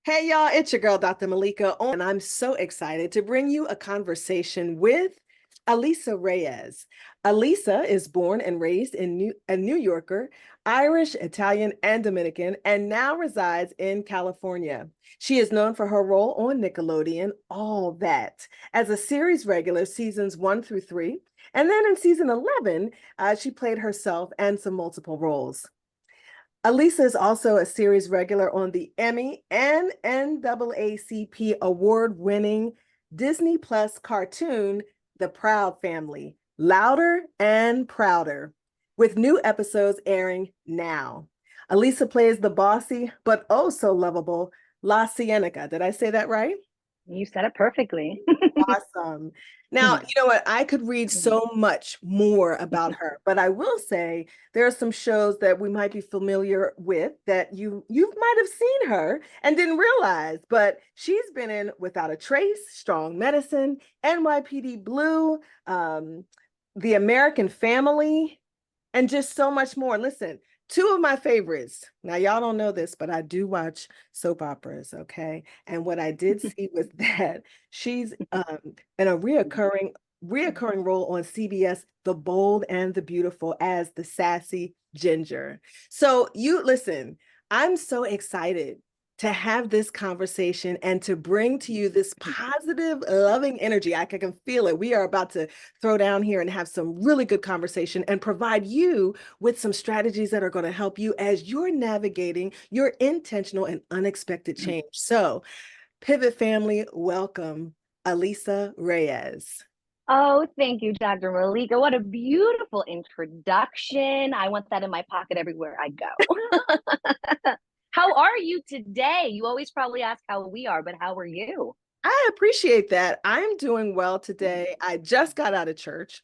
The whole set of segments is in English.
Hey y'all, it's your girl, Dr. Malika, and I'm so excited to bring you a conversation with Alisa Reyes. Alisa is born and raised in a New Yorker, Irish, Italian, and Dominican, and now resides in California. She is known for her role on Nickelodeon, All That, as a series regular, seasons 1 through 3. And then in season 11, she played herself and some multiple roles. Alisa is also a series regular on the Emmy and NAACP award-winning Disney Plus cartoon, The Proud Family, Louder and Prouder, with new episodes airing now. Alisa plays the bossy, but oh so lovable La Cienega. Did I say that right? You said it perfectly. Awesome. Now, you know what? I could read so much more about her, but I will say there are some shows that we might be familiar with that you might have seen her and didn't realize, but she's been in Without a Trace, Strong Medicine, NYPD Blue, The American Family, and just so much more. Listen, two of my favorites. Now, y'all don't know this, but I do watch soap operas, okay? And what I did see was that she's in a reoccurring role on CBS, The Bold and the Beautiful, as the sassy Ginger. So you listen, I'm so excited to have this conversation and to bring to you this positive, loving energy. I can feel it. We are about to throw down here and have some really good conversation and provide you with some strategies that are going to help you as you're navigating your intentional and unexpected change. So, Pivot family, welcome Alisa Reyes. Oh, thank you, Dr. Malika. What a beautiful introduction. I want that in my pocket everywhere I go. How are you today? You always probably ask how we are, but how are you? I appreciate that. I'm doing well today. I just got out of church.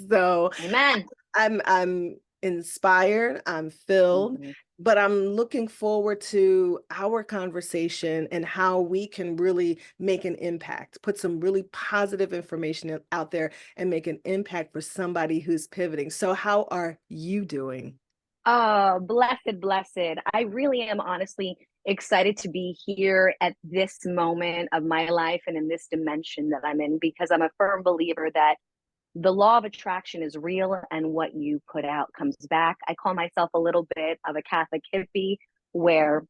So Amen. I'm inspired, I'm filled, Mhm. but I'm looking forward to our conversation and how we can really make an impact, put some really positive information out there and make an impact for somebody who's pivoting. So how are you doing? Oh, blessed, blessed. I really am honestly excited to be here at this moment of my life and in this dimension that I'm in because I'm a firm believer that the law of attraction is real and what you put out comes back. I call myself a little bit of a Catholic hippie where,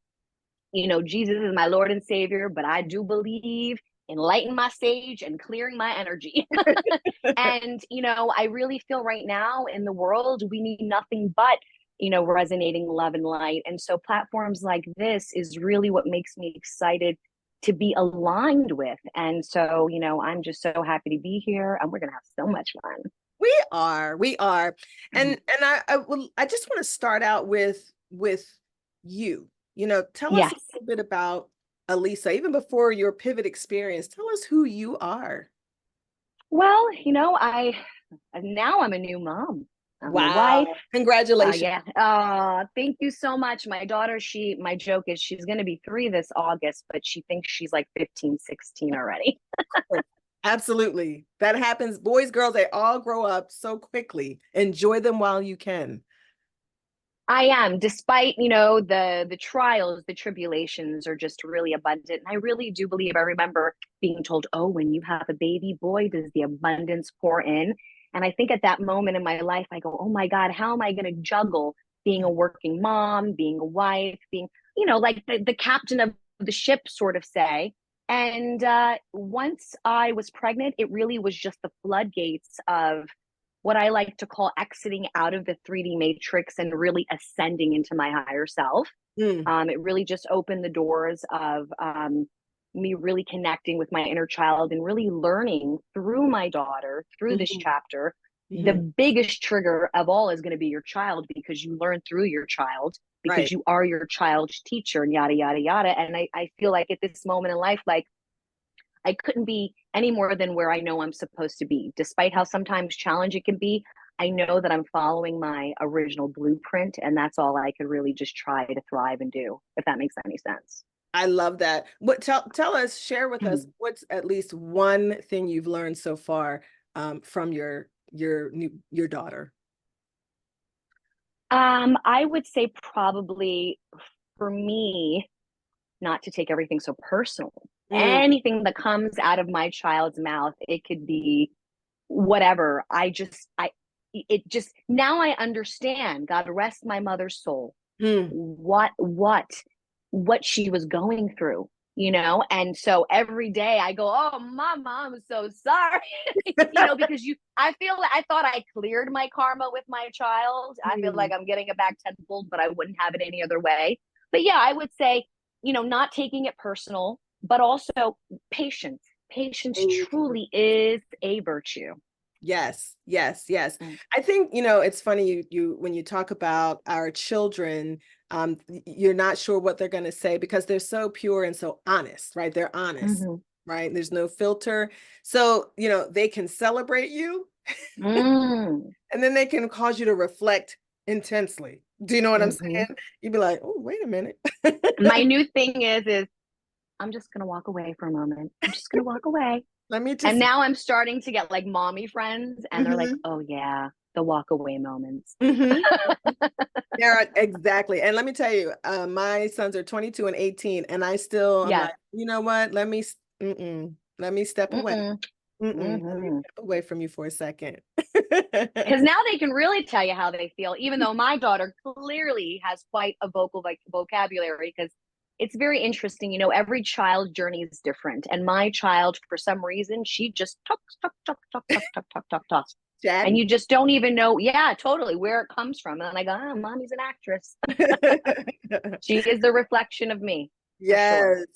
Jesus is my Lord and Savior, but I do believe in lighting my stage and clearing my energy. And, I really feel right now in the world, we need nothing but, resonating love and light. And so platforms like this is really what makes me excited to be aligned with. And so, I'm just so happy to be here and we're going to have so much fun. We are. And I just want to start out with you. Tell us a Yes. little bit about Alisa, even before your pivot experience. Tell us who you are. Well, now I'm a new mom. I'm a wife. Wow. Congratulations. Yeah. Thank you so much. My daughter, my joke is she's going to be 3 this August, but she thinks she's like 15, 16 already. Absolutely. That happens. Boys, girls, they all grow up so quickly. Enjoy them while you can. I am, despite, the trials, the tribulations are just really abundant. And I really do believe I remember being told, oh, when you have a baby boy, does the abundance pour in? And I think at that moment in my life, I go, oh my God, how am I going to juggle being a working mom, being a wife, being, like the captain of the ship, sort of say. And once I was pregnant, it really was just the floodgates of what I like to call exiting out of the 3D matrix and really ascending into my higher self. Mm, It really just opened the doors of me really connecting with my inner child and really learning through my daughter, through this mhm, chapter. The mhm. biggest trigger of all is going to be your child because you learn through your child, because Right. you are your child's teacher and yada, yada, yada. And I feel like at this moment in life, like I couldn't be any more than where I know I'm supposed to be. Despite how sometimes challenging it can be, I know that I'm following my original blueprint, and that's all I could really just try to thrive and do, if that makes any sense. I love that. Tell us, share with us what's at least one thing you've learned so far from your daughter. I would say probably for me, not to take everything so personal. Mm. Anything that comes out of my child's mouth, it could be whatever. It just, now I understand, God rest my mother's soul, Mm. what she was going through, and so every day I go, oh mama, I'm so sorry. Because I thought I cleared my karma with my child. I feel like I'm getting it back tenfold, but I wouldn't have it any other way. But yeah, I would say, not taking it personal, but also patience truly is a virtue. Yes, yes, yes. Mm. I think, it's funny you when you talk about our children, you're not sure what they're going to say because they're so pure and so honest, right? They're honest, Mm-hmm. right? There's no filter. So, they can celebrate you Mm. and then they can cause you to reflect intensely. Do you know what I'm Mm-hmm. saying? You'd be like, oh, wait a minute. My new thing is I'm just gonna walk away for a moment. I'm just gonna walk away. Let me And just. now I'm starting to get like mommy friends, and they're like, Mhm, "Oh yeah, the walk away moments." mhm. Yeah, exactly. And let me tell you, my sons are 22 and 18, and I'm Yeah. like, you know what? Let me step away. Mm-mm. Let me Mm-hmm. step away from you for a second. Because now they can really tell you how they feel, even though my daughter clearly has quite a vocal vocabulary. Because it's very interesting, every child's journey is different, and my child, for some reason, she just talks, talk, talk, talk, talk, talk, talk, talk, talk, and Chatty. you just don't even know, yeah, totally, where it comes from. And I go, oh, mommy's an actress. She is the reflection of me, for sure. Yes.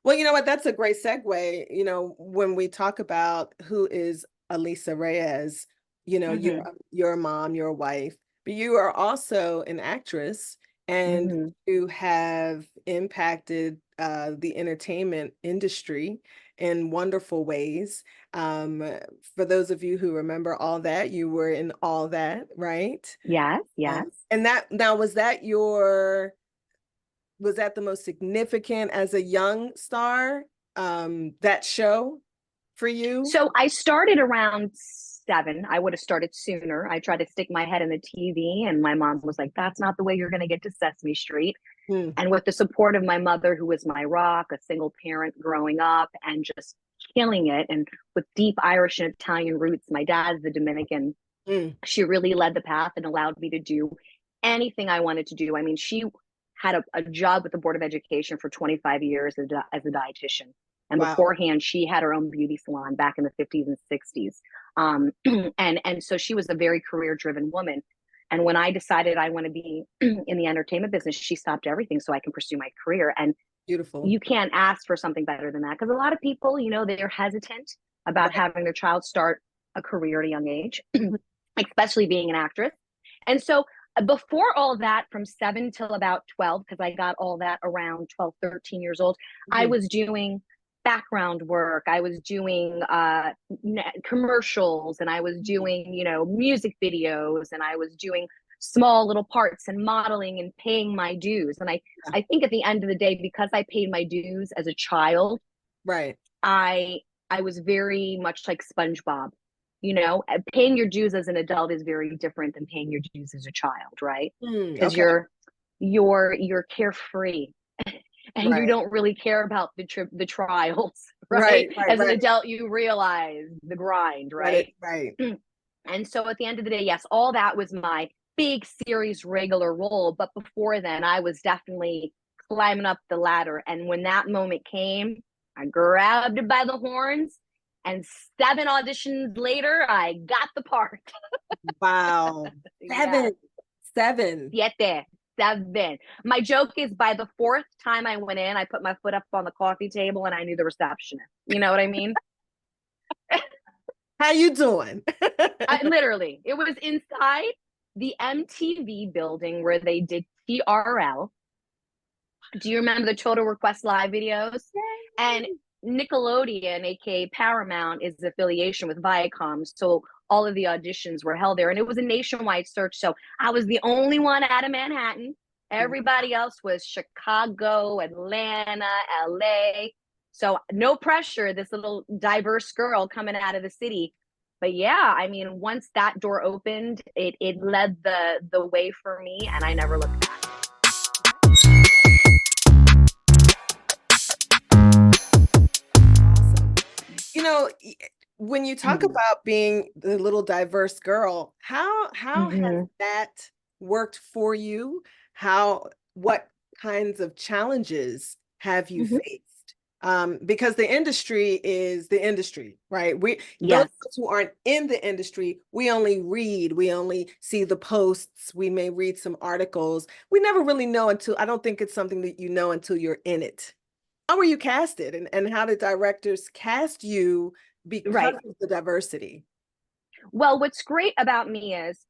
Well, you know what? That's a great segue. When we talk about who is Alisa Reyes, Mm-hmm. you're a mom, you're a wife, but you are also an actress and Mm-hmm. you have impacted the entertainment industry in wonderful ways. Um, for those of you who remember All That, you were in All That, right? Yes, yes. And that now was that the most significant as a young star, that show for you? So I started around 7. I would have started sooner. I tried to stick my head in the TV, and my mom was like, "That's not the way you're going to get to Sesame Street." Hmm. And with the support of my mother, who was my rock, a single parent growing up and just killing it, and with deep Irish and Italian roots, my dad's the Dominican. Hmm. She really led the path and allowed me to do anything I wanted to do. I mean, she had a job with the Board of Education for 25 years as a dietitian. And Wow. beforehand, she had her own beauty salon back in the 50s and 60s. And so she was a very career driven woman. And when I decided I want to be in the entertainment business, she stopped everything so I can pursue my career. And Beautiful. you can't ask for something better than that, because a lot of people, they're hesitant about Right. having their child start a career at a young age, Mhm. especially being an actress. And so before all that, from 7 till about 12, because I got all that around 12, 13 years old, I Mhm. was doing background work. I was doing commercials, and I was Mhm. doing, music videos, and I was doing small little parts and modeling and paying my dues. And Yeah. I think at the end of the day, because I paid my dues as a child, Right. I I was very much like SpongeBob. Paying your dues as an adult is very different than paying your dues as a child, right? Because Okay. you're carefree, and you Right. don't really care about the trials, right? Right. Right. As an Right. adult, you realize the grind, Right. right? Right. And so at the end of the day, yes, all that was my big series regular role. But before then, I was definitely climbing up the ladder. And when that moment came, I grabbed it by the horns. And 7 auditions later, I got the part. Wow. Yes, 7. siete, 7. My joke is, by the 4th time I went in, I put my foot up on the coffee table and I knew the receptionist. You know what I mean? How you doing? Literally, it was inside the MTV building where they did TRL. Do you remember the Total Request Live videos? And Nickelodeon, aka Paramount, is affiliation with Viacom. So all of the auditions were held there. And it was a nationwide search. So I was the only one out of Manhattan. Everybody else was Chicago, Atlanta, LA. So no pressure, this little diverse girl coming out of the city. But yeah, I mean, once that door opened, it led the way for me, and I never looked back. when you talk Mhm. about being the little diverse girl, how has Mhm. that worked for you? What kinds of challenges have you Mhm. faced? Because the industry is the industry, right? Those of Yes. us who aren't in the industry, we only read, we only see the posts, we may read some articles. We never really know until, I don't think it's something that you know until you're in it. How were you casted, and how did directors cast you because Right. of the diversity? Well, what's great about me is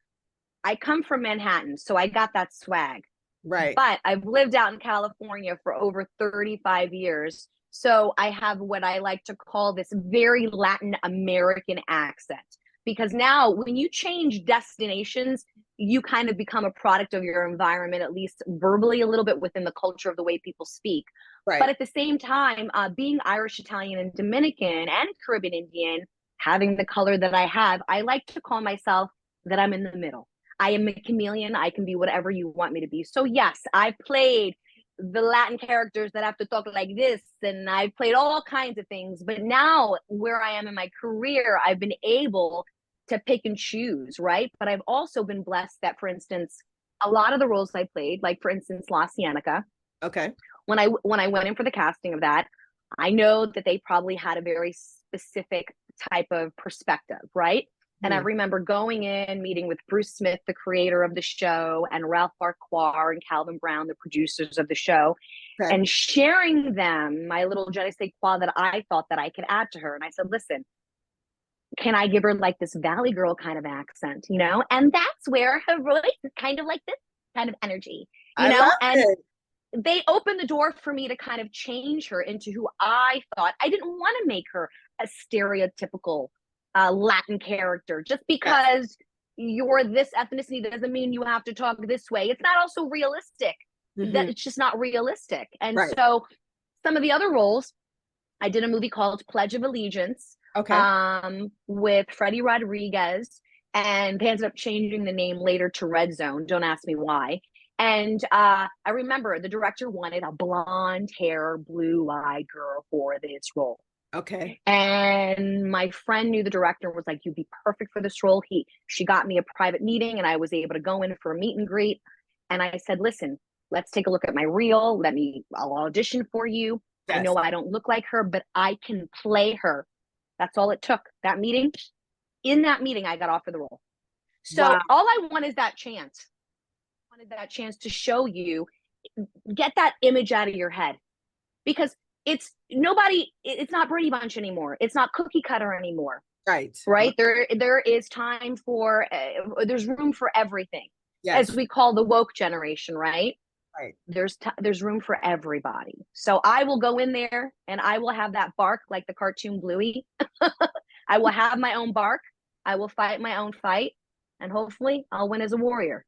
I come from Manhattan, so I got that swag. Right. But I've lived out in California for over 35 years. So I have what I like to call this very Latin American accent. Because now, when you change destinations, you kind of become a product of your environment, at least verbally, a little bit within the culture of the way people speak. But Right. at the same time, being Irish, Italian, and Dominican, and Caribbean Indian, having the color that I have, I like to call myself that I'm in the middle. I am a chameleon. I can be whatever you want me to be. So yes, I played the Latin characters that have to talk like this, and I played all kinds of things. But now, where I am in my career, I've been able to pick and choose, right? But I've also been blessed that, for instance, a lot of the roles I played, like for instance, La Cienega, Okay. when I went in for the casting of that, I know that they probably had a very specific type of perspective, right? And I Hmm. remember going in, meeting with Bruce Smith, the creator of the show, and Ralph Farquhar and Calvin Brown, the producers of the show, Okay. and sharing them my little je ne sais quoi that I thought that I could add to her. And I said, listen, can I give her like this Valley Girl kind of accent, you know? And that's where her voice is kind of like this kind of energy, you I love know? And it. they opened the door for me to kind of change her into who I thought. I didn't want to make her a stereotypical Latin character. Just Yes. because you're this ethnicity doesn't mean you have to talk this way. It's not also realistic. That Hmm. it's just not realistic. And Right. so some of the other roles, I did a movie called Pledge of Allegiance Okay. with Freddie Rodriguez, and they ended up changing the name later to Red Zone. Don't ask me why. And I remember the director wanted a blonde hair, blue eyed girl for this role. Okay. And my friend knew the director, was like, "You'd be perfect for this role." She got me a private meeting, and I was able to go in for a meet and greet. And I said, "Listen, let's take a look at my reel. I'll audition for you. I Yes. know I don't look like her, but I can play her." That's all it took. That meeting. In that meeting, I got offered the role. So Wow. all I want is that chance. I wanted that chance to show you, get that image out of your head, because it's not Brady Bunch anymore. It's not cookie cutter anymore, Right. right? Right. There is time for there's room for everything, as Yes. we call the woke generation, right? Right. There's room for everybody. So I will go in there and I will have that bark like the cartoon Bluey. I will have my own bark. I will fight my own fight, and hopefully I'll win as a warrior.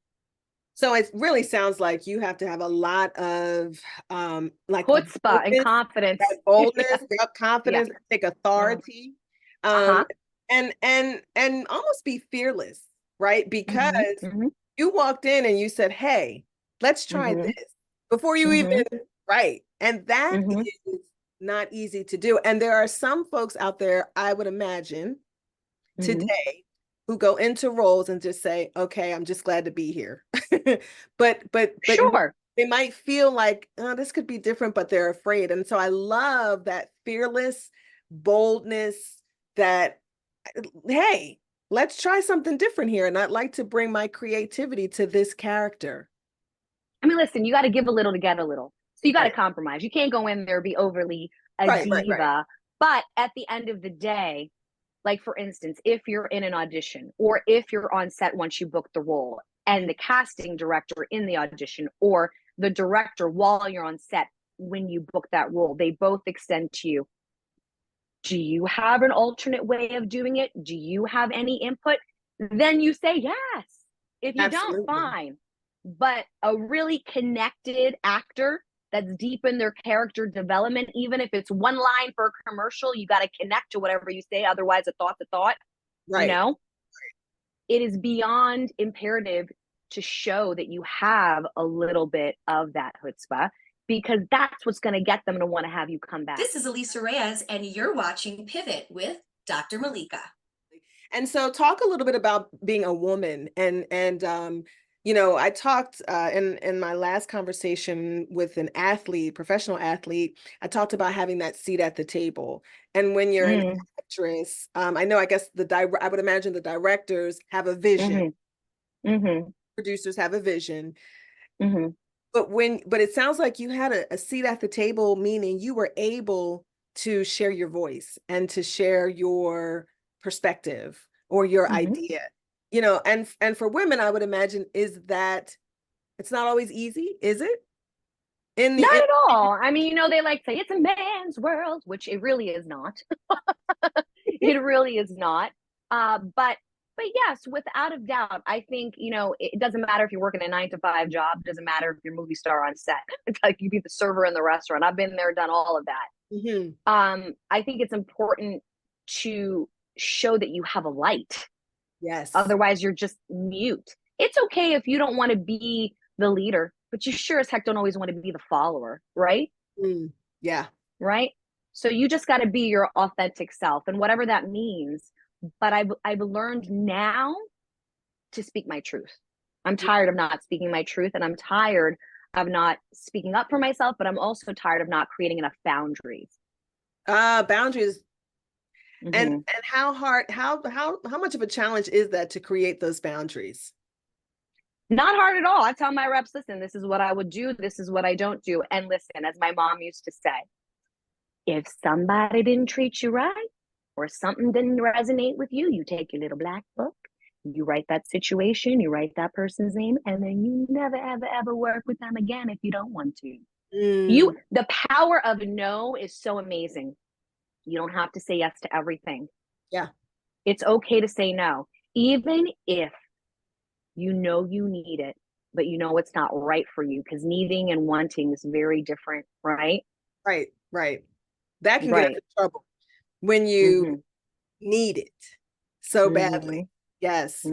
So it really sounds like you have to have a lot of like a Chutzpah and confidence. that boldness, Yeah. that Yeah. confidence, take Uh authority, um, huh. and almost be fearless, right? Because Mm-hmm. Mm-hmm. you walked in and you said, "Hey, let's try Mm-hmm. this," before you even Mm-hmm. right, and that Mm-hmm. is not easy to do. And there are some folks out there, I would imagine, Mm-hmm. today who go into roles and just say, "Okay, I'm just glad to be here." But Sure. they might feel like, "Oh, this could be different," but they're afraid. And so I love that fearless boldness that, hey, let's try something different here. And I'd like to bring my creativity to this character. I mean, listen, you got to give a little to get a little. So you got to Right, compromise. You can't go in there be overly a right. diva. But at the end of the day, like for instance, if you're in an audition or if you're on set once you book the role, and the casting director in the audition or the director while you're on set when you book that role, they both extend to you, do you have an alternate way of doing it? Do you have any input? Then you say yes. If you don't, Absolutely. fine. But a really connected actor that's deep in their character development, even if it's one line for a commercial, you got to connect to whatever you say. Otherwise, a thought's a thought, you Right. know? It is beyond imperative to show that you have a little bit of that chutzpah. because that's what's going to get them to want to have you come back. This is Alisa Reyes, and you're watching Pivot with Dr. Malaika. And so talk a little bit about being a woman and you know, I talked in my last conversation with an athlete, professional athlete, I talked about having that seat at the table. And when you're an actress, I know, I guess I would imagine the directors have a vision. Producers have a vision. But it sounds like you had a seat at the table, meaning you were able to share your voice and to share your perspective or your idea, you know, and for women, I would imagine is that it's not always easy, is it? Not at all. I mean, you know, they like say it's a man's world, which it really is not. It really is not. But yes, without a doubt, I think, you know, it doesn't matter if you're working a 9 to 5 job. It doesn't matter if you're a movie star on set. It's like you be the server in the restaurant. I've been there, done all of that. I think it's important to show that you have a light. Yes. Otherwise, you're just mute. It's okay if you don't want to be the leader, but you sure as heck don't always want to be the follower, right? Yeah. Right. So you just got to be your authentic self, and whatever that means. But I've learned now to speak my truth. I'm tired of not speaking my truth, and I'm tired of not speaking up for myself, but I'm also tired of not creating enough boundaries. Boundaries. And how much of a challenge is that to create those boundaries? Not hard at all. I tell my reps, listen, this is what I would do. This is what I don't do. And listen, as my mom used to say, if somebody didn't treat you right or something didn't resonate with you, you take your little black book, you write that situation, you write that person's name, and then you never, ever, ever work with them again if you don't want to. The power of no is so amazing. You don't have to say yes to everything. Yeah. It's okay to say no, even if you know you need it, but you know it's not right for you, because needing and wanting is very different, right? Right. That can get us in trouble when you need it so badly. Yes.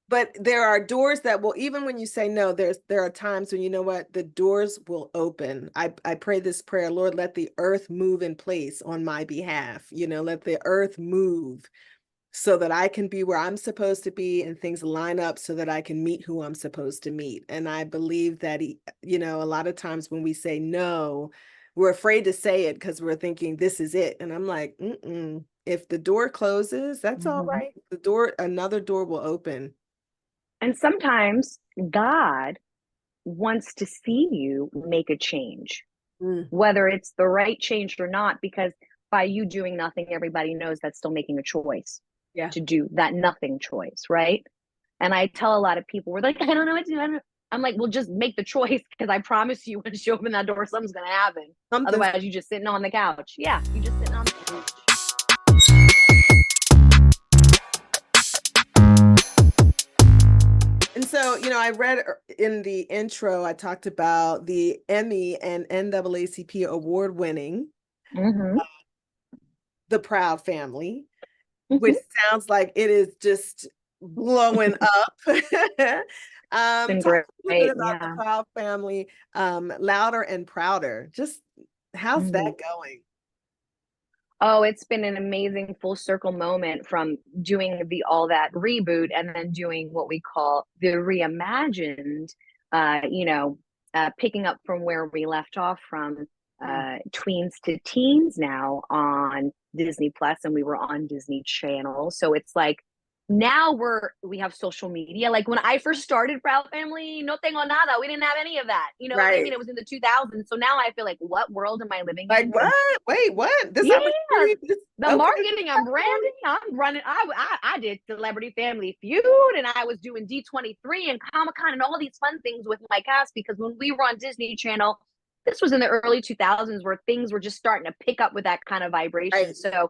But there are doors that will, even when you say no, there are times when, you know what, the doors will open. I pray this prayer, Lord, let the earth move in place on my behalf. You know, let the earth move so that I can be where I'm supposed to be and things line up so that I can meet who I'm supposed to meet. And I believe that, you know, a lot of times when we say no, we're afraid to say it because we're thinking this is it. And I'm like, if the door closes, that's all right. Another door will open. And sometimes God wants to see you make a change, whether it's the right change or not, because by you doing nothing, everybody knows that's still making a choice to do that nothing choice, right? And I tell a lot of people, we're like, I don't know what to do. I'm like, well, just make the choice, because I promise you, when you open that door, something's going to happen. Otherwise, you're just sitting on the couch. Yeah, you're just sitting on the couch. And so, you know, I read in the intro, I talked about the Emmy and NAACP award winning The Proud Family, which sounds like it is just blowing up. Talk a little bit about The Proud Family, Louder and Prouder. Just how's that going? Oh, it's been an amazing full circle moment from doing the All That reboot and then doing what we call the reimagined, picking up from where we left off from tweens to teens now on Disney Plus, and we were on Disney Channel. So it's like now we have social media. Like when I first started Proud Family, no tengo nada. We didn't have any of that. You know what I mean? It was in the 2000s. So now I feel like, what world am I living in? Like what? Wait, what? The marketing, I'm branding, I'm running. I did Celebrity Family Feud, and I was doing D23 and Comic-Con and all these fun things with my cast, because when we were on Disney Channel, this was in the early 2000s where things were just starting to pick up with that kind of vibration. So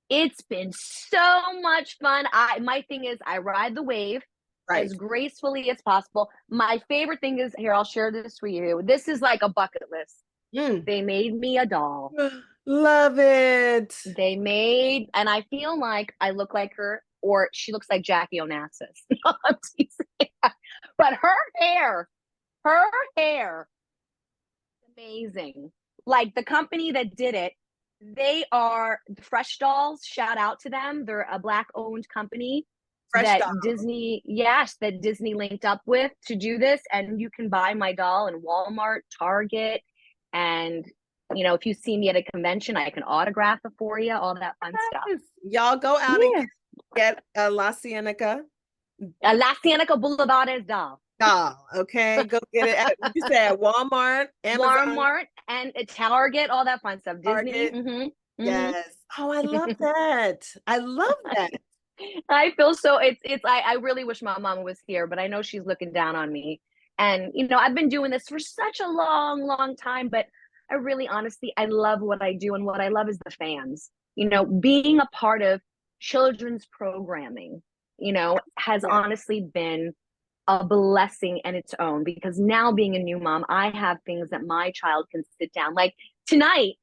it's been so much fun. My thing is I ride the wave as gracefully as possible. My favorite thing is, here, I'll share this for you. This is like a bucket list. They made me a doll. Love it. And I feel like I look like her, or she looks like Jackie Onassis. But her hair, amazing. Like the company that did it, they are Fresh Dolls. Shout out to them. They're a Black owned company Fresh that doll. Disney linked up with to do this. And you can buy my doll in Walmart, Target. And, you know, if you see me at a convention, I can autograph it for you, all that fun stuff. Y'all go out and get a La Cienega. La Cienega Boulevard is doll. Doll, okay? Go get it at, you said Walmart, Amazon. Walmart and Target, all that fun stuff. Disney. Yes. Oh, I love that. I love that. I feel so I really wish my mom was here, but I know she's looking down on me. And you know, I've been doing this for such a long time, but I really honestly I love what I do, and what I love is the fans. You know, being a part of children's programming, you know, has honestly been a blessing in its own, because now being a new mom, I have things that my child can sit down. Like tonight,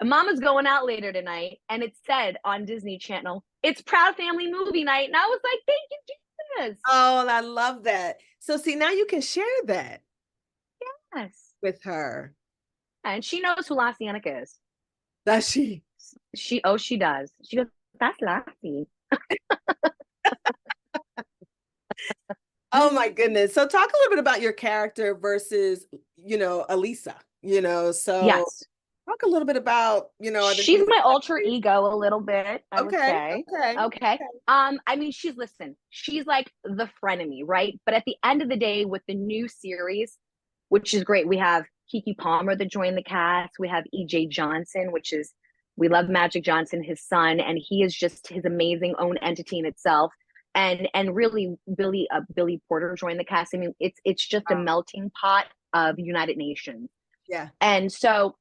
Mama's going out later tonight, and it said on Disney Channel, it's Proud Family Movie Night. And I was like, thank you, Jesus. Oh, I love that. So see, now you can share that. Yes. With her. And she knows who La Cienega is. Does she? She does. She goes, that's Lassie. Oh my goodness. So talk a little bit about your character versus, you know, Alisa, you know, so yes. Talk a little bit about, you know, she's my alter ego a little bit, I would say. Okay. I mean, she's like the frenemy, right? But at the end of the day, with the new series, which is great, we have Keke Palmer that joined the cast. We have EJ Johnson, we love Magic Johnson, his son, and he is just his amazing own entity in itself. And really, Billy Porter joined the cast. I mean, it's just a melting pot of United Nations. Yeah. And so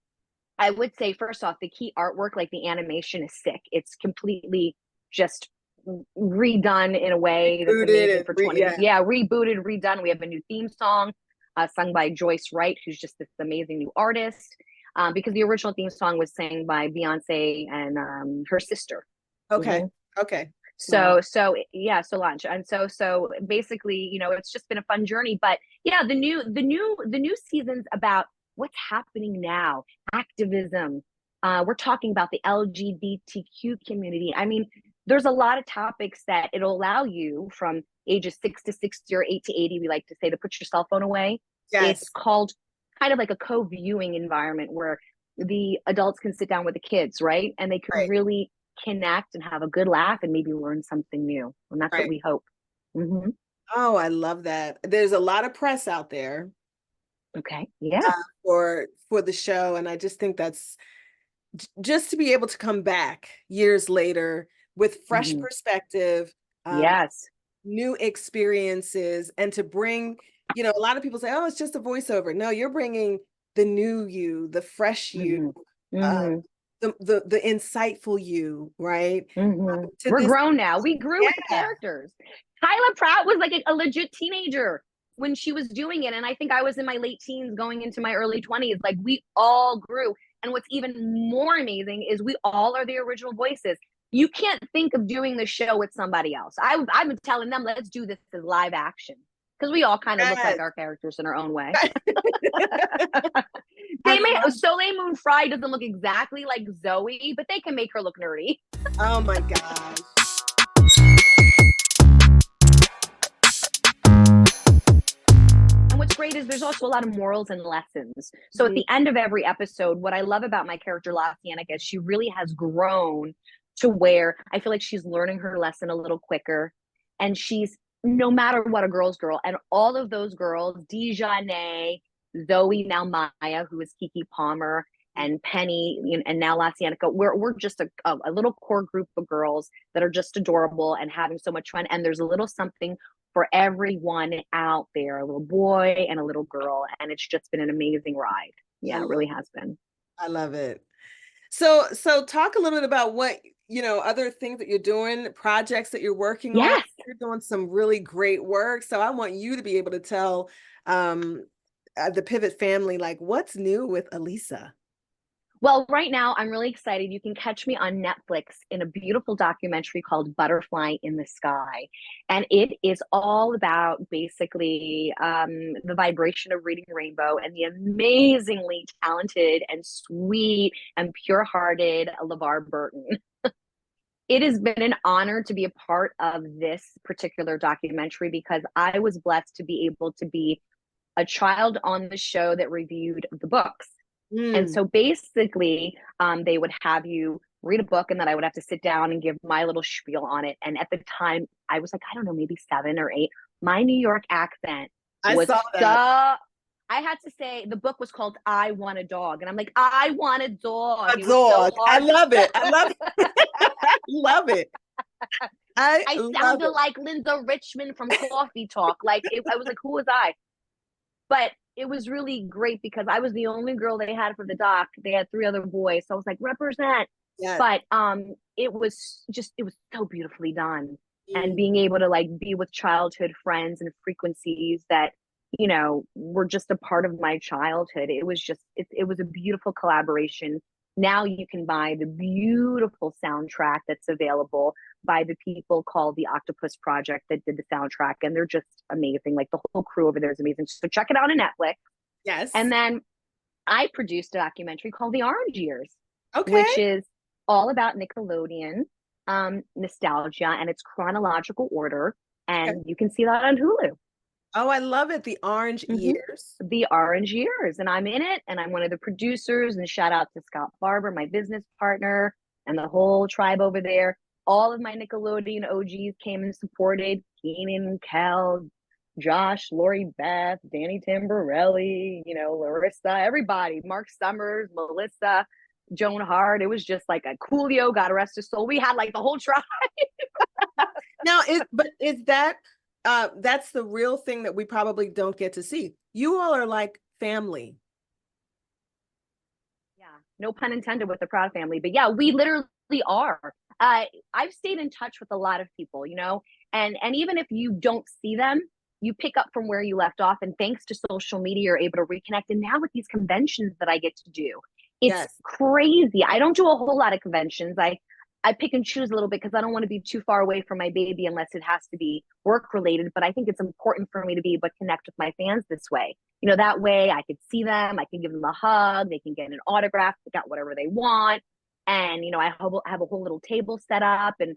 I would say, first off, the key artwork, like the animation, is sick. It's completely just redone in a way that's amazing for 20 years. Yeah, rebooted, redone. We have a new theme song sung by Joyce Wright, who's just this amazing new artist. Because the original theme song was sang by Beyonce and her sister. Okay. Okay. Solange. And so basically, you know, it's just been a fun journey. But yeah, the new season's about what's happening now, activism. We're talking about the LGBTQ community. I mean, there's a lot of topics that it'll allow you from ages 6 to 60 or 8 to 80, we like to say, to put your cell phone away. Yes. It's called kind of like a co-viewing environment where the adults can sit down with the kids, right? And they can really connect and have a good laugh and maybe learn something new. And that's what we hope. Mm-hmm. Oh, I love that. There's a lot of press out there. Okay. Yeah. For the show. And I just think that's just to be able to come back years later with fresh perspective. Yes. New experiences, and to bring, you know, a lot of people say, oh, it's just a voiceover. No, you're bringing the new you, the fresh you, the insightful you, right? We're grown now. We grew with the characters. Kyla Pratt was like a legit teenager when she was doing it. And I think I was in my late teens going into my early 20s. Like, we all grew. And what's even more amazing is we all are the original voices. You can't think of doing the show with somebody else. I've been telling them, let's do this as live action, because we all kind of look like our characters in our own way. Soleil Moon Frye doesn't look exactly like Zoe, but they can make her look nerdy. Oh my gosh. And what's great is there's also a lot of morals and lessons. So at the end of every episode, what I love about my character La Cienega is she really has grown to where I feel like she's learning her lesson a little quicker. And she's, no matter what, a girl's girl. And all of those girls, Dijonay, Zoe, now Maya, who is Keke Palmer, and Penny, and now La Cienega, we're just a little core group of girls that are just adorable and having so much fun. And there's a little something for everyone out there, a little boy and a little girl. And it's just been an amazing ride. Yeah, it really has been. I love it. So talk a little bit about what, you know, other things that you're doing, projects that you're working on. You're doing some really great work. So I want you to be able to tell the Pivot family, like, what's new with Alisa? Well, right now I'm really excited. You can catch me on Netflix in a beautiful documentary called Butterfly in the Sky. And it is all about basically the vibration of reading Rainbow and the amazingly talented and sweet and pure-hearted LeVar Burton. It has been an honor to be a part of this particular documentary because I was blessed to be able to be a child on the show that reviewed the books. And Mm. so basically, they would have you read a book, and then I would have to sit down and give my little spiel on it. And at the time, I was like, I don't know, maybe 7 or 8. My New York accent I was saw so. that. I had to say the book was called "I Want a Dog," and I'm like, I want a dog. A It was so dog. I hard. love it. I love it. I love it. I I love sounded it. like Linda Richmond from Coffee Talk. Like I was like, who was I? But it was really great because I was the only girl they had for the doc. They had 3 other boys, so I was like, represent. Yes. But it was so beautifully done, and Mm. being able to like be with childhood friends and frequencies that were just a part of my childhood. It was just it was a beautiful collaboration. Now you can buy the beautiful soundtrack that's available by the people called the Octopus Project that did the soundtrack, and they're just amazing. Like the whole crew over there is amazing. So check it out on Netflix. Yes. And then I produced a documentary called The Orange Years, Okay. which is all about Nickelodeon nostalgia and its chronological order. Okay. And you can see that on Hulu. Oh, I love it. The orange Mhm. ears. The Orange Years. And I'm in it, and I'm one of the producers. And shout out to Scott Barber, my business partner, and the whole tribe over there. All of my Nickelodeon OGs came and supported. Keenan, Kel, Josh, Lori Beth, Danny Tamborelli, Larissa, everybody, Mark Summers, Melissa, Joan Hart. It was just like a Coolio, God rest his soul. We had like the whole tribe. Now, is that that's the real thing that we probably don't get to see. You all are like family. Yeah, no pun intended with the Proud family, but yeah, we literally are. I've stayed in touch with a lot of people, and even if you don't see them, you pick up from where you left off. And thanks to social media, you're able to reconnect. And now with these conventions that I get to do, it's Yes. crazy. I don't do a whole lot of conventions. I pick and choose a little bit because I don't want to be too far away from my baby unless it has to be work related. But I think it's important for me to be able to connect with my fans this way. That way I could see them, I can give them a hug, they can get an autograph, pick out whatever they want. And, I have a whole little table set up. And,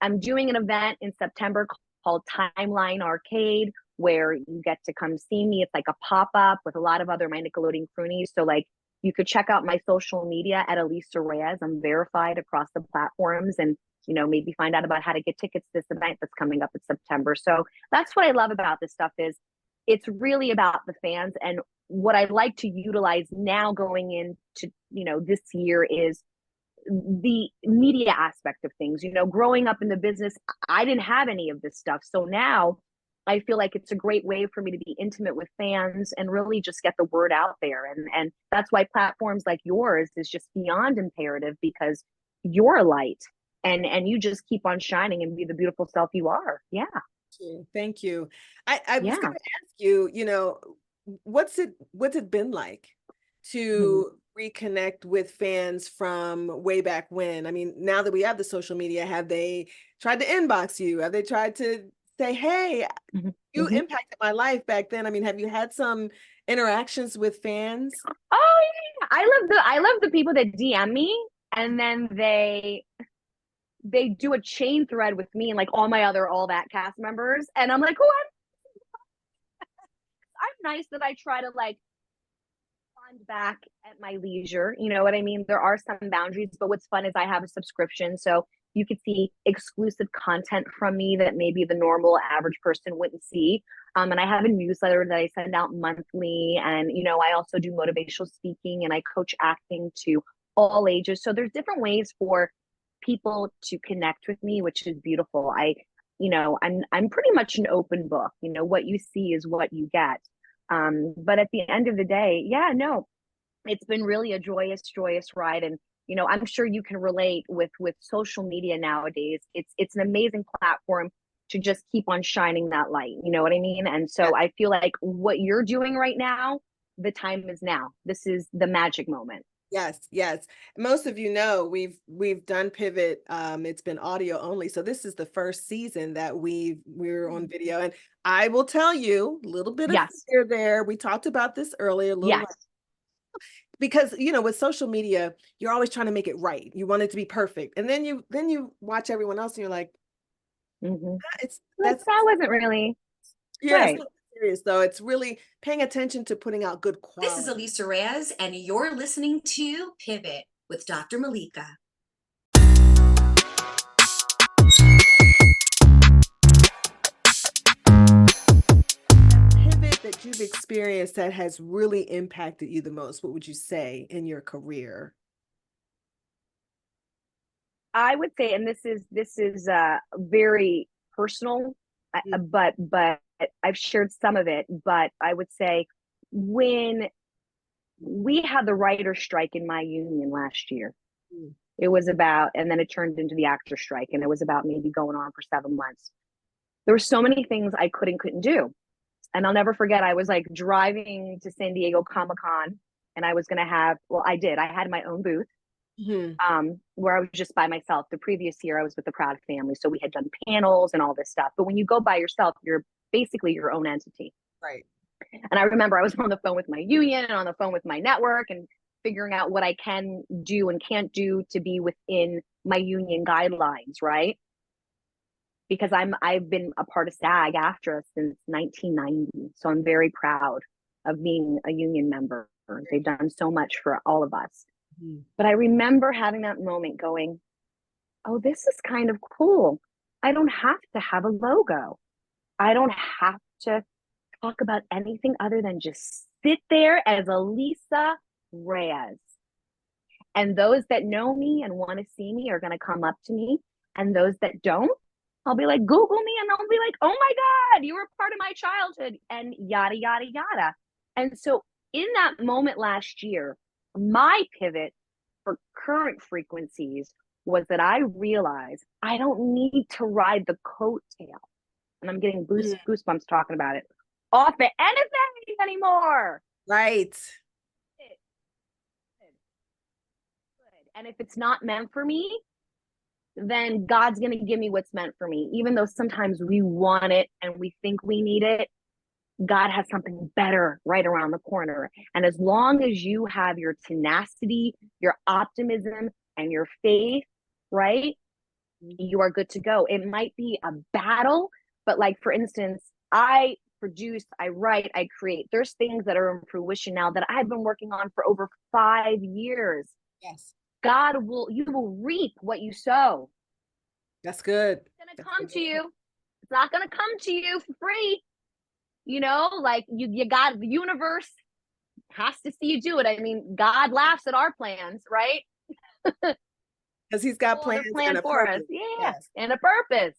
I'm doing an event in September called Timeline Arcade, where you get to come see me. It's like a pop up with a lot of other my Nickelodeon croonies. So, like, you could check out my social media at Alisa Reyes. I'm verified across the platforms, and maybe find out about how to get tickets to this event that's coming up in September. So that's what I love about this stuff is it's really about the fans. And what I like to utilize now going into this year is the media aspect of things. Growing up in the business, I didn't have any of this stuff. So now I feel like it's a great way for me to be intimate with fans and really just get the word out there. And that's why platforms like yours is just beyond imperative, because you're a light, and you just keep on shining and be the beautiful self you are. Yeah. Thank you. I was Yeah. going to ask you, what's it been like to reconnect with fans from way back when? I mean, now that we have the social media, have they tried to inbox you? Have they tried to say, hey, you impacted my life back then? I mean, have you had some interactions with fans? Oh yeah. I love the people that DM me, and then they do a chain thread with me and like all my other All That cast members. And I'm like, oh, I'm nice that I try to like fund back at my leisure. You know what I mean? There are some boundaries, but what's fun is I have a subscription. So you could see exclusive content from me that maybe the normal average person wouldn't see. And I have a newsletter that I send out monthly. And, I also do motivational speaking, and I coach acting to all ages. So there's different ways for people to connect with me, which is beautiful. I'm pretty much an open book. What you see is what you get. But at the end of the day, yeah, no, it's been really a joyous ride. And I'm sure you can relate with social media nowadays. It's an amazing platform to just keep on shining that light. You know what I mean? And so I feel like what you're doing right now, the time is now. This is the magic moment. Yes, yes. Most of you know we've done Pivot. It's been audio only. So this is the first season that we're on video. And I will tell you a little bit of Yes. fear there. We talked about this earlier, a little Yes. because with social media, you're always trying to make it right. You want it to be perfect. And then you watch everyone else and you're like, Mm-hmm. it's Like, that's that wasn't really yes, right. serious though. It's really paying attention to putting out good This is quality. Alisa Reyes, and you're listening to Pivot with Dr. Malaika. Pivot that you've experienced that has really impacted you the most, what would you say in your career? I would say, and this is very personal, Mm, but I've shared some of it. But I would say when we had the writer strike in my union last year, mm, it was about, and then it turned into the actor strike, and it was about maybe going on for 7 months. There were so many things I couldn't do, and I'll never forget. I was like driving to San Diego Comic-Con, and I was gonna have, well, I did. I had my own booth, mhm. where I was just by myself. The previous year, I was with the Proud family, so we had done panels and all this stuff. But when you go by yourself, you're basically your own entity. Right. And I remember I was on the phone with my union and on the phone with my network and figuring out what I can do and can't do to be within my union guidelines, right? Because I've been a part of SAG-AFTRA since 1990, so I'm very proud of being a union member. They've done so much for all of us. Mhm. But I remember having that moment going, oh, this is kind of cool. I don't have to have a logo. I don't have to talk about anything other than just sit there as Alisa Reyes. And those that know me and want to see me are going to come up to me. And those that don't, I'll be like, Google me. And they'll be like, oh my God, you were part of my childhood, and yada, yada, yada. And so in that moment last year, my pivot for current frequencies was that I realized I don't need to ride the coattail. And I'm getting Mm, goosebumps talking about it, off of anything anymore. right. And if it's not meant for me, then God's going to give me what's meant for me. Even though sometimes we want it and we think we need it, God has something better right around the corner. And as long as you have your tenacity, your optimism, and your faith, right, you are good to go. It might be a battle, but like, for instance, I produce, I write, I create. There's things that are in fruition now that I've been working on for over 5 years. Yes. You will reap what you sow. That's good. It's going to That's come good. to you. It's not going to come to you for free. Like you got, the universe has to see you do it. I mean, God laughs at our plans, right? Because he's got No other plans and plan a for us. purpose. Yeah. Yes. And a purpose,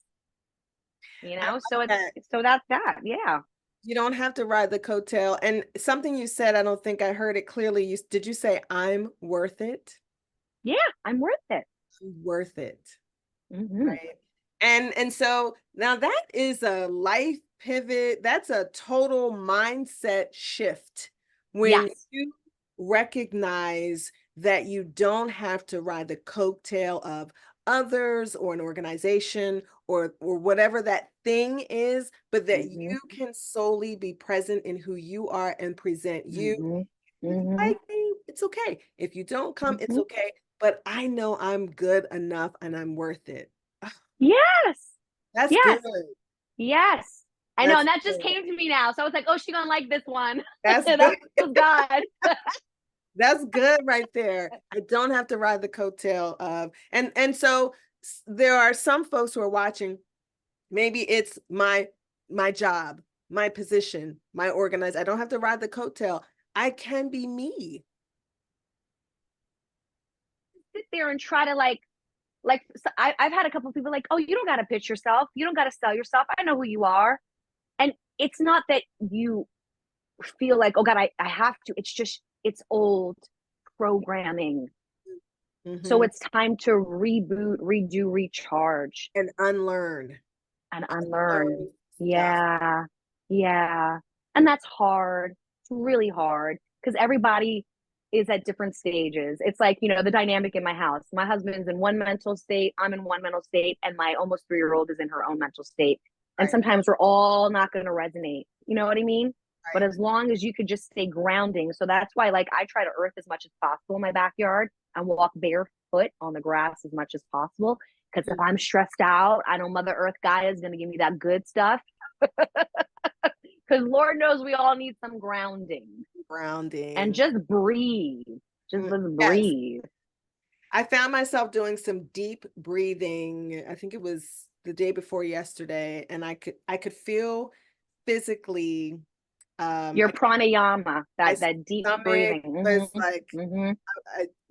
I like so that. that's that. Yeah. You don't have to ride the coattail. And something you said, I don't think I heard it clearly. Did you say I'm worth it? Yeah. I'm worth it. I'm worth it. Mm-hmm. Right. And so now that is a life pivot. That's a total mindset shift when Yes. you recognize that you don't have to ride the coattail of others or an organization or whatever that thing is, but that Mm-hmm. you can solely be present in who you are and present you. Mm-hmm. If you Mm-hmm. like me, it's okay. If you don't come, it's Mm-hmm. okay. But I know I'm good enough and I'm worth it. Yes. That's good. Yes. Yes. I know. That's And that just good. came to me now. So I was like, oh, she's gonna like this one. That's good. That was God. That's good right there. I don't have to ride the coattail of, and so there are some folks who are watching. Maybe it's my job, my position, my organized. I don't have to ride the coattail. I can be me. Sit there and try to so I've had a couple of people like, oh, you don't got to pitch yourself. You don't got to sell yourself. I know who you are. And it's not that you feel like, oh God, I have to. It's just, it's old programming. So Mhm. it's time to reboot, redo, recharge, And unlearn, and unlearn. unlearn stuff. Yeah. Yeah. And that's hard. It's really hard because everybody is at different stages. It's like, you know, the dynamic in my house. My husband's in one mental state, I'm in one mental state, and my almost 3-year-old is in her own mental state. And Right. sometimes we're all not going to resonate. You know what I mean? But Right. as long as you could just stay grounding. So that's why, like, I try to earth as much as possible in my backyard and walk barefoot on the grass as much as possible. Because if I'm stressed out, I know Mother Earth Gaia is going to give me that good stuff. Because Lord knows we all need some grounding. And just breathe. Just Yes. breathe. I found myself doing some deep breathing. I think it was the day before yesterday, and I could feel physically Your pranayama, that deep breathing. was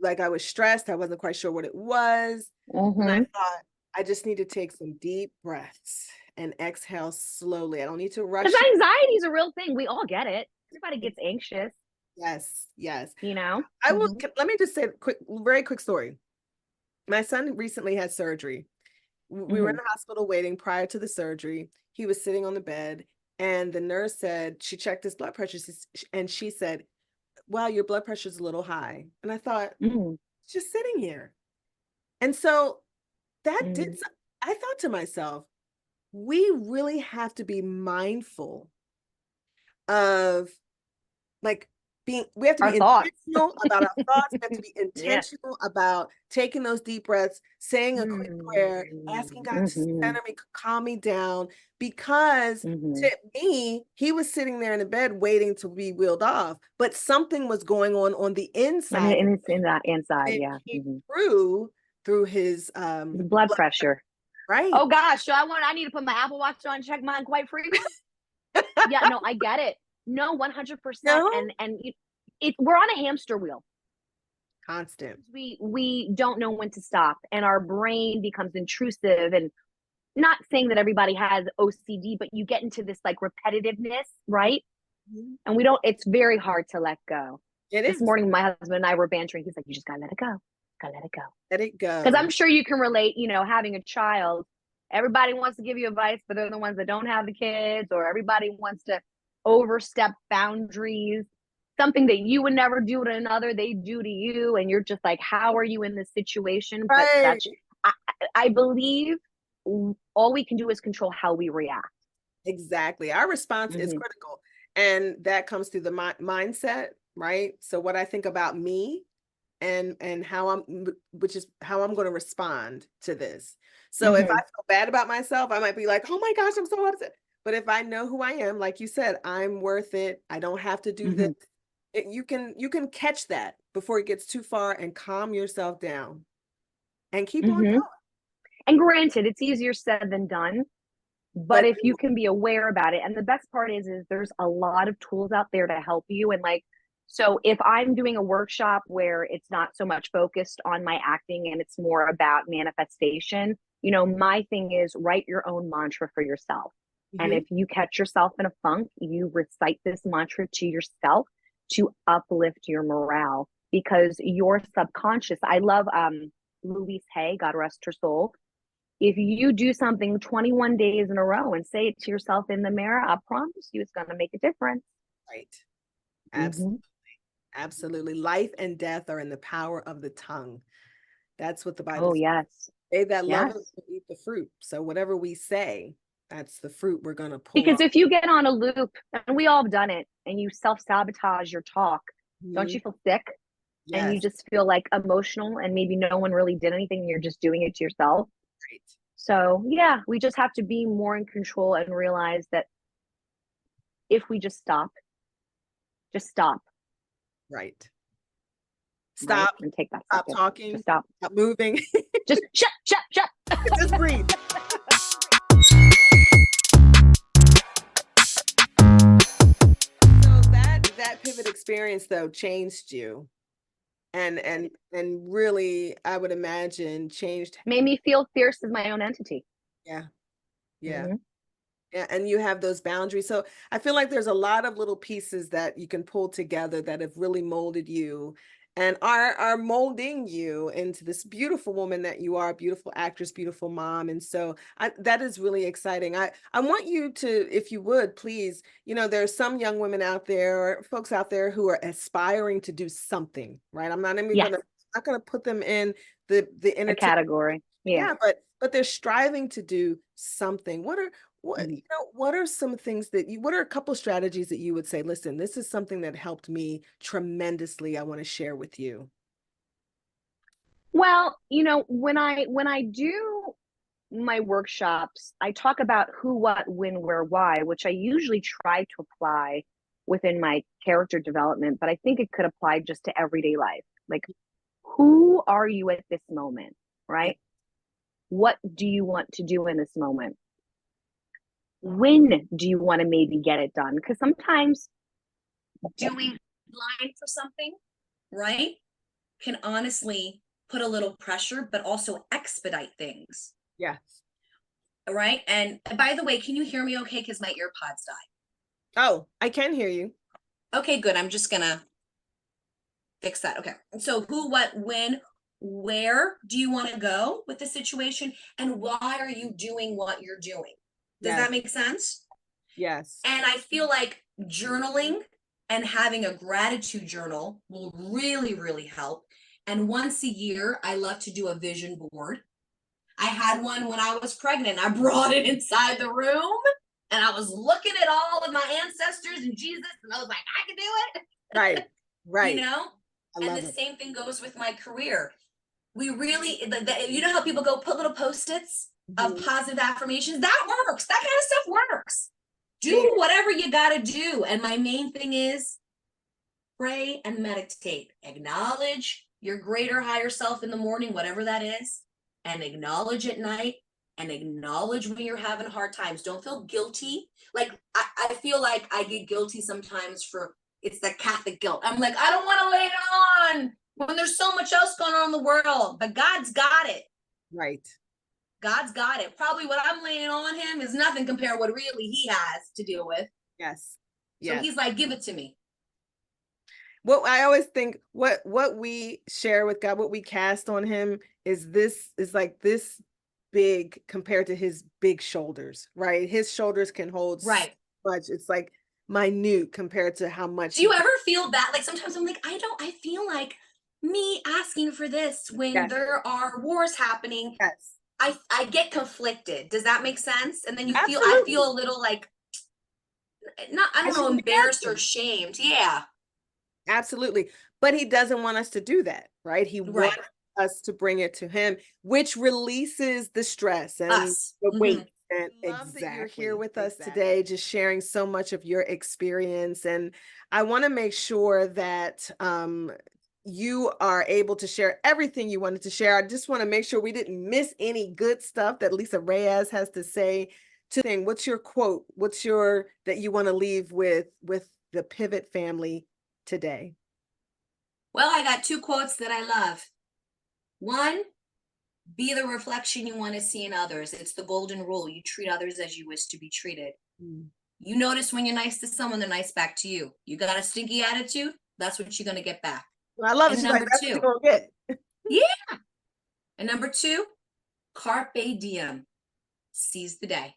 like I was stressed. I wasn't quite sure what it was. And I thought I just need to take some deep breaths and exhale slowly. I don't need to rush. Because anxiety is a real thing. We all get it. Everybody gets anxious. Yes, yes. You know? I will. Let me just say very quick story. My son recently had surgery. We were in the hospital waiting prior to the surgery. He was sitting on the bed, and the nurse said, she checked his blood pressure, and she said, "Wow, your blood pressure is a little high." And I thought, just sitting here. And so that I thought to myself, we really have to be mindful of, like, we have to be intentional about our thoughts. We have to be intentional about taking those deep breaths, saying a quick prayer, asking God to center me, calm me down, because to me, he was sitting there in the bed waiting to be wheeled off, but something was going on the inside. And it's in that inside, yeah. Through his blood pressure. Right. Oh gosh, so I need to put my Apple Watch on and check mine quite frequently. Yeah, no, I get it. No, 100%. And we're on a hamster wheel. Constant. We don't know when to stop, and our brain becomes intrusive. And not saying that everybody has OCD, but you get into this like repetitiveness, right? And it's very hard to let go. This morning, my husband and I were bantering. He's like, "You just gotta let it go. Gotta let it go. Let it go." Because I'm sure you can relate, you know, having a child. Everybody wants to give you advice, but they're the ones that don't have the kids, or everybody wants to overstep boundaries. Something that you would never do to another, they do to you, and you're just like, how are you in this situation? Right. But I believe all we can do is control how we react. Exactly. Our response is critical, and that comes through the mindset, right? So what I think about me and how which is how I'm going to respond to this. So if I feel bad about myself, I might be like, "Oh my gosh, I'm so upset." But if I know who I am, like you said, I'm worth it. I don't have to do this. You can catch that before it gets too far and calm yourself down and keep on going. And granted, it's easier said than done. But if you can be aware about it, and the best part is there's a lot of tools out there to help you. And like, so if I'm doing a workshop where it's not so much focused on my acting and it's more about manifestation, you know, my thing is write your own mantra for yourself. And if you catch yourself in a funk, you recite this mantra to yourself to uplift your morale, because your subconscious, I love Louise Hay, God rest her soul. If you do something 21 days in a row and say it to yourself in the mirror, I promise you it's going to make a difference. Right. Absolutely. Absolutely. Life and death are in the power of the tongue. That's what the Bible says. Yes. They that love us will eat the fruit. So whatever we say, that's the fruit we're going to pull. Because if you get on a loop, and we all have done it, and you self-sabotage your talk, don't you feel sick? Yes. And you just feel like emotional, and maybe no one really did anything, and you're just doing it to yourself. Right. So yeah, we just have to be more in control and realize that if we just stop. Right. Stop. Right? And take that. Stop talking. Just stop. Stop moving. Just shut. Just breathe. So that pivot experience though changed you. And really, I would imagine made me feel fierce as my own entity. Yeah. Yeah. Yeah. And you have those boundaries. So I feel like there's a lot of little pieces that you can pull together that have really molded you and are molding you into this beautiful woman that you are, beautiful actress, beautiful mom. And so that is really exciting. I want you to, if you would, please, there's some young women out there, or folks out there who are aspiring to do something, right? I'm not even Yes. not gonna put them in the A entertainment. category. Yeah. Yeah, but they're striving to do something. What are some things what are a couple strategies that you would say, listen, this is something that helped me tremendously, I want to share with you? Well, when I do my workshops, I talk about who, what, when, where, why, which I usually try to apply within my character development, but I think it could apply just to everyday life. Like, who are you at this moment, right? What do you want to do in this moment? When do you want to maybe get it done? Because sometimes Doing line for something, right, can honestly put a little pressure, but also expedite things. Yes. Right. And by the way, can you hear me okay? Because my earpods died. Oh, I can hear you. Okay, good. I'm just gonna fix that. Okay. So who, what, when, where do you want to go with the situation? And why are you doing what you're doing? Does Yes. that make sense? Yes. And I feel like journaling and having a gratitude journal will really, really help. And once a year, I love to do a vision board. I had one when I was pregnant. I brought it inside the room and I was looking at all of my ancestors and Jesus, and I was like, I can do it. Right. Right. And the same thing goes with my career. We really, you know how people go put little post-its of positive affirmations? That works. That kind of stuff works. Do whatever you got to do. And my main thing is pray and meditate. Acknowledge your greater higher self in the morning, whatever that is, and acknowledge at night, and acknowledge when you're having hard times. Don't feel guilty. Like I feel like I get guilty sometimes it's the Catholic guilt. I'm like, I don't want to lay it on when there's so much else going on in the world, but God's got it. Right. God's got it. Probably what I'm laying on him is nothing compared to what really he has to deal with. Yes. So he's like, give it to me. Well, I always think what we share with God, what we cast on him is like this big compared to his big shoulders, right? His shoulders can hold so much. It's like minute compared to how much. Do you ever feel that? Like sometimes I'm like, I feel like me asking for this when there are wars happening. Yes. I get conflicted. Does that make sense? And then Absolutely. I feel a little like, I don't know, embarrassed or shamed. Yeah. Absolutely. But he doesn't want us to do that, right? He wants us to bring it to him, which releases the stress and the weight. And love that you're here with us today, just sharing so much of your experience. And I want to make sure that you are able to share everything you wanted to share. I just want to make sure we didn't miss any good stuff that Lisa Reyes has to say. What's your quote? That you want to leave with the Pivot family today? Well, I got two quotes that I love. One, be the reflection you want to see in others. It's the golden rule. You treat others as you wish to be treated. You notice when you're nice to someone, they're nice back to you. You got a stinky attitude, that's what you're going to get back. Well, I love it. Number two. You're gonna get. Yeah. And number two, carpe diem. Seize the day.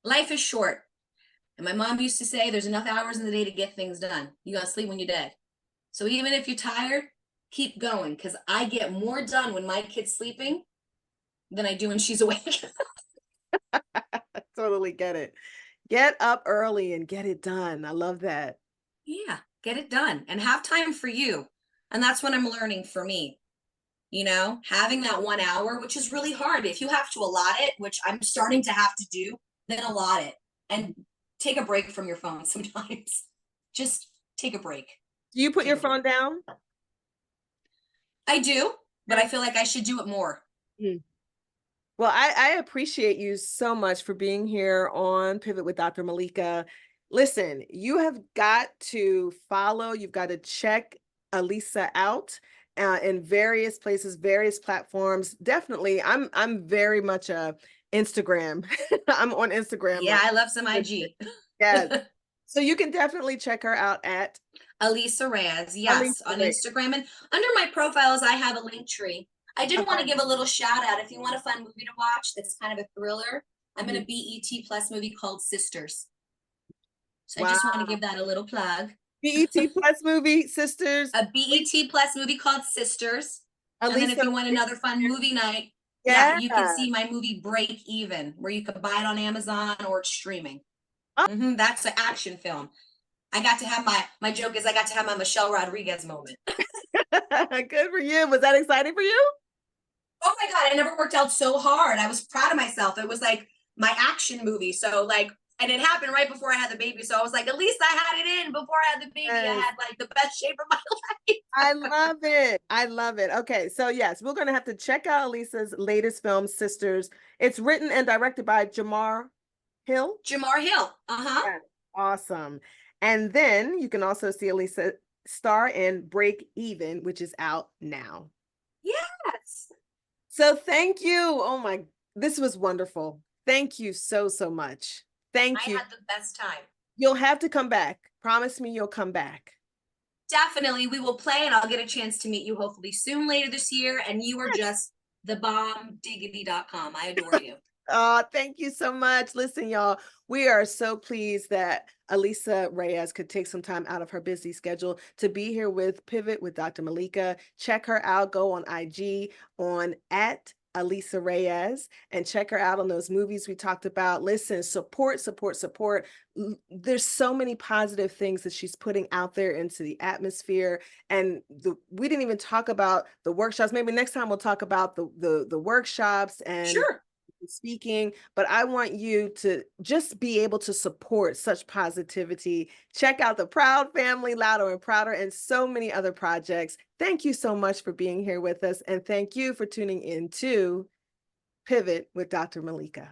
Life is short. And my mom used to say, there's enough hours in the day to get things done. You got to sleep when you're dead. So even if you're tired, keep going, because I get more done when my kid's sleeping than I do when she's awake. I totally get it. Get up early and get it done. I love that. Yeah, get it done and have time for you. And that's what I'm learning for me. Having that 1 hour, which is really hard. If you have to allot it, which I'm starting to have to do, then allot it and take a break from your phone sometimes. Just take a break. Do you put your phone down? I do, but I feel like I should do it more. Well, I appreciate you so much for being here on Pivot with Dr. Malaika. Listen, you have got to follow, you've got to check Alisa out in various places, various platforms. Definitely, I'm very much a Instagram. I'm on Instagram. Yeah, I love some IG. Yes. So you can definitely check her out at Alisa Reyes, yes, Alisa on Reyes. Instagram. And under my profiles, I have a link tree. I did want to Okay. give a little shout out. If you want a fun movie to watch that's kind of a thriller, I'm in a BETPlus movie called Sisters. So I just want to give that a little plug. BETPlus movie, Sisters. A BETPlus movie called Sisters. And then if Alisa you want another fun movie night, Yeah. you can see my movie Break Even, where you could buy it on Amazon or it's streaming. Oh. That's an action film. I got to have my joke is I got to have my Michelle Rodriguez moment. Good for you. Was that exciting for you? Oh my God, I never worked out so hard. I was proud of myself. It was like my action movie. So like, and it happened right before I had the baby. So I was like, at least I had it in before I had the baby. Yes. I had like the best shape of my life. I love it. I love it. Okay, so yes, we're going to have to check out Alisa's latest film, Sisters. It's written and directed by Jamar Hill. Jamar Hill. Yeah, awesome. And then you can also see Alisa star in Break Even, which is out now. Yes. So thank you. Oh my, this was wonderful. Thank you so, so much. Thank you. I had the best time. You'll have to come back. Promise me you'll come back. Definitely. We will play and I'll get a chance to meet you hopefully soon later this year. And you are just the bomb diggity.com. I adore you. Oh, thank you so much. Listen, y'all, we are so pleased that Alisa Reyes could take some time out of her busy schedule to be here with Pivot with Dr. Malaika. Check her out. Go on IG on @Alisa Reyes and check her out on those movies we talked about. Listen, support, support, support. There's so many positive things that she's putting out there into the atmosphere. And we didn't even talk about the workshops. Maybe next time we'll talk about the workshops and Sure. speaking, but I want you to just be able to support such positivity. Check out the Proud Family, Louder and Prouder, and so many other projects. Thank you so much for being here with us, and thank you for tuning in to Pivot with Dr. Malaika.